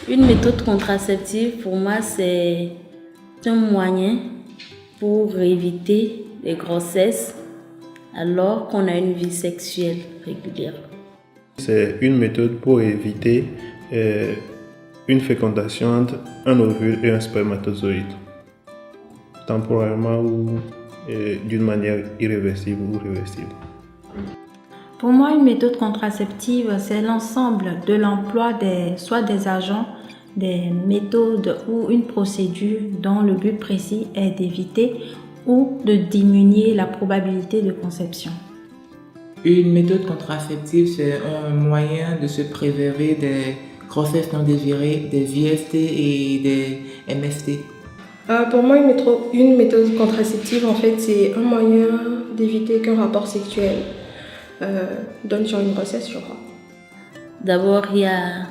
Une méthode contraceptive, pour moi, c'est un moyen pour éviter les grossesses alors qu'on a une vie sexuelle régulière. C'est une méthode pour éviter une fécondation entre un ovule et un spermatozoïde, temporairement ou d'une manière irréversible ou réversible. Pour moi, une méthode contraceptive, c'est l'ensemble de l'emploi soit des agents, des méthodes ou une procédure dont le but précis est d'éviter ou de diminuer la probabilité de conception. Une méthode contraceptive, c'est un moyen de se préserver des grossesses non désirées, des IST et des MST. Pour moi, une méthode contraceptive, en fait, c'est un moyen d'éviter qu'un rapport sexuel donne sur une grossesse, je crois. D'abord, il y a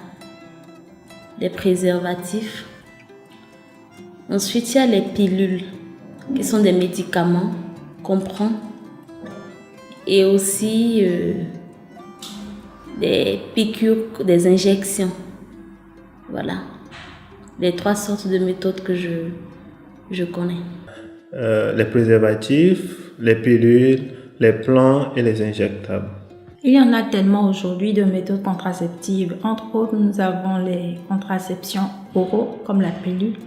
les préservatifs. Ensuite, il y a les pilules, qui sont des médicaments qu'on prend. Et aussi des piqûres, des injections. Voilà, les 3 sortes de méthodes que je connais. Les préservatifs, les pilules, les plans et les injectables. Il y en a tellement aujourd'hui de méthodes contraceptives. Entre autres, nous avons les contraceptions oraux comme la pilule,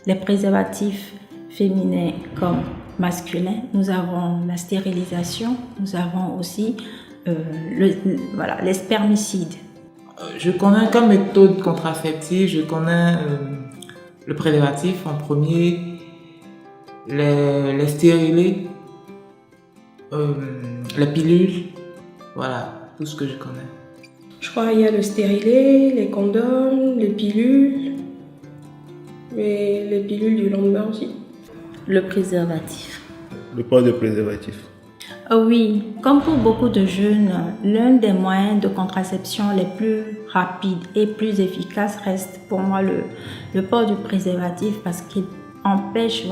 les préservatifs féminins comme masculins. Nous avons la stérilisation, nous avons aussi les spermicides. Je connais comme méthode contraceptive, je connais le préservatif en premier, les stérilés, les pilules, voilà, tout ce que je connais. Je crois qu'il y a le stérilet, les condoms, les pilules, et les pilules du lendemain aussi. Le préservatif. Le port de préservatif. Oui, comme pour beaucoup de jeunes, l'un des moyens de contraception les plus rapides et plus efficaces reste pour moi le port du préservatif parce qu'il empêche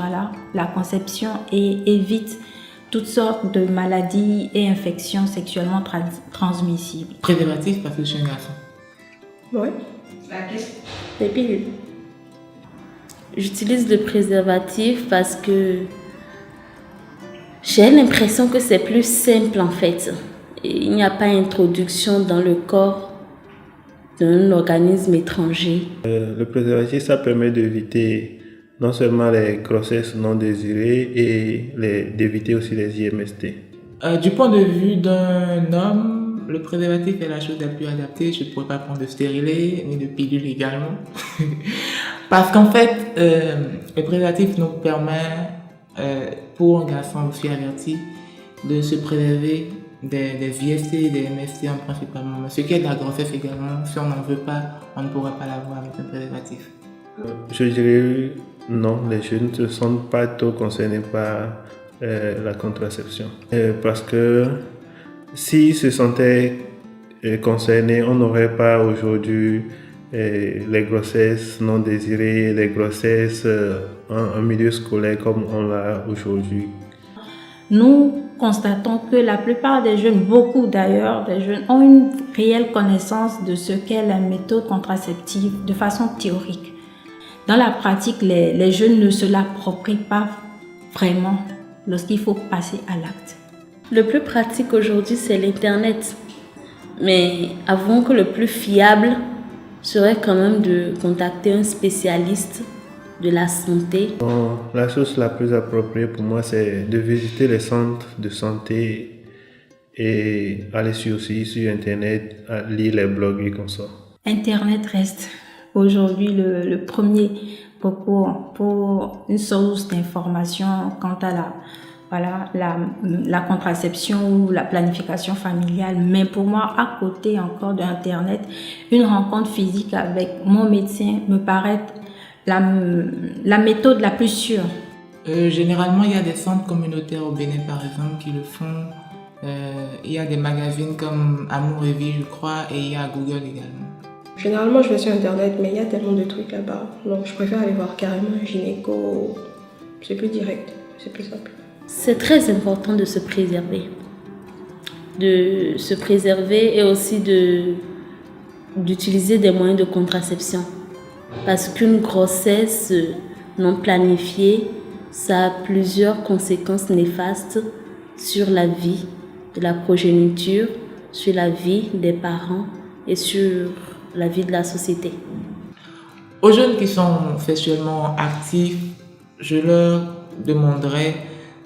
la conception et évite toutes sortes de maladies et infections sexuellement transmissibles. Préservatif parce que je suis un garçon. Ouais. Les pilules. J'utilise le préservatif parce que j'ai l'impression que c'est plus simple en fait. Il n'y a pas d'introduction dans le corps d'un organisme étranger. Le préservatif, ça permet d'éviter non seulement les grossesses non désirées et d'éviter aussi les IMST. Du point de vue d'un homme, le préservatif est la chose la plus adaptée. Je ne pourrais pas prendre de stérilet ni de pilule également. Parce qu'en fait, le préservatif nous permet, pour un garçon aussi averti, de se préserver des IST et des MST principalement. Ce qui est de la grossesse également, si on n'en veut pas, on ne pourra pas l'avoir avec un préservatif. Je dirais non, les jeunes ne se sentent pas trop concernés par la contraception. Parce que s'ils se sentaient concernés, on n'aurait pas aujourd'hui les grossesses non désirées, les grossesses en milieu scolaire comme on l'a aujourd'hui. Nous constatons que la plupart des jeunes, beaucoup d'ailleurs des jeunes, ont une réelle connaissance de ce qu'est la méthode contraceptive de façon théorique. Dans la pratique, les jeunes ne se l'approprient pas vraiment lorsqu'il faut passer à l'acte. Le plus pratique aujourd'hui, c'est l'Internet. Mais avouons que le plus fiable serait quand même de contacter un spécialiste de la santé. Bon, la chose la plus appropriée pour moi, c'est de visiter les centres de santé et aller aussi sur Internet, lire les blogs et comme ça. Internet reste aujourd'hui le premier recours pour une source d'information quant à la contraception ou la planification familiale. Mais pour moi, à côté encore d'Internet, une rencontre physique avec mon médecin me paraît la méthode la plus sûre. Généralement, il y a des centres communautaires au Bénin, par exemple, qui le font. Il y a des magazines comme Amour et Vie, je crois, et il y a Google également. Généralement, je vais sur Internet, mais il y a tellement de trucs là-bas. Donc, je préfère aller voir carrément un gynéco. C'est plus direct, c'est plus simple. C'est très important de se préserver. De se préserver et aussi d'utiliser des moyens de contraception. Parce qu'une grossesse non planifiée, ça a plusieurs conséquences néfastes sur la vie de la progéniture, sur la vie des parents et sur la vie de la société. Aux jeunes qui sont sexuellement actifs, je leur demanderais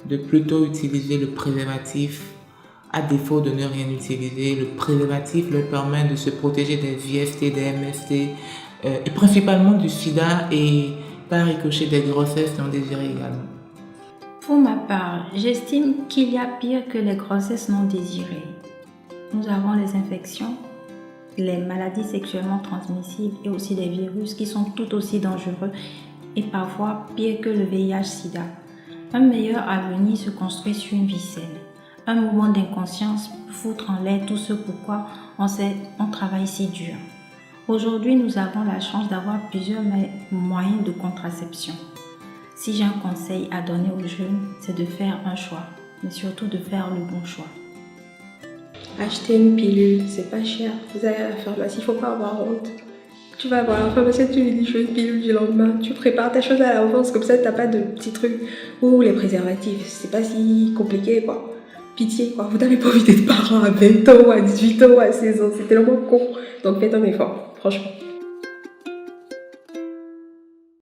de plutôt utiliser le préservatif à défaut de ne rien utiliser. Le préservatif leur permet de se protéger des VST, des MST et principalement du sida et par ricochet des grossesses non désirées également. Pour ma part, j'estime qu'il y a pire que les grossesses non désirées. Nous avons les infections, les maladies sexuellement transmissibles et aussi des virus qui sont tout aussi dangereux et parfois pire que le VIH-Sida. Un meilleur avenir se construit sur une vie saine. Un mouvement d'inconscience peut foutre en l'air tout ce pourquoi on travaille si dur. Aujourd'hui, nous avons la chance d'avoir plusieurs moyens de contraception. Si j'ai un conseil à donner aux jeunes, c'est de faire un choix, mais surtout de faire le bon choix. Acheter une pilule, c'est pas cher. Vous allez à la pharmacie, il faut pas avoir honte. Tu vas voir la pharmacie, tu lui dis je veux une pilule du lendemain. Tu prépares ta chose à l'avance, comme ça t'as pas de petits trucs. Ou les préservatifs, c'est pas si compliqué quoi. Pitié quoi, vous n'avez pas envie d'être parent à 20 ans, à 18 ans, à 16 ans, c'est tellement con. Donc faites un effort, franchement.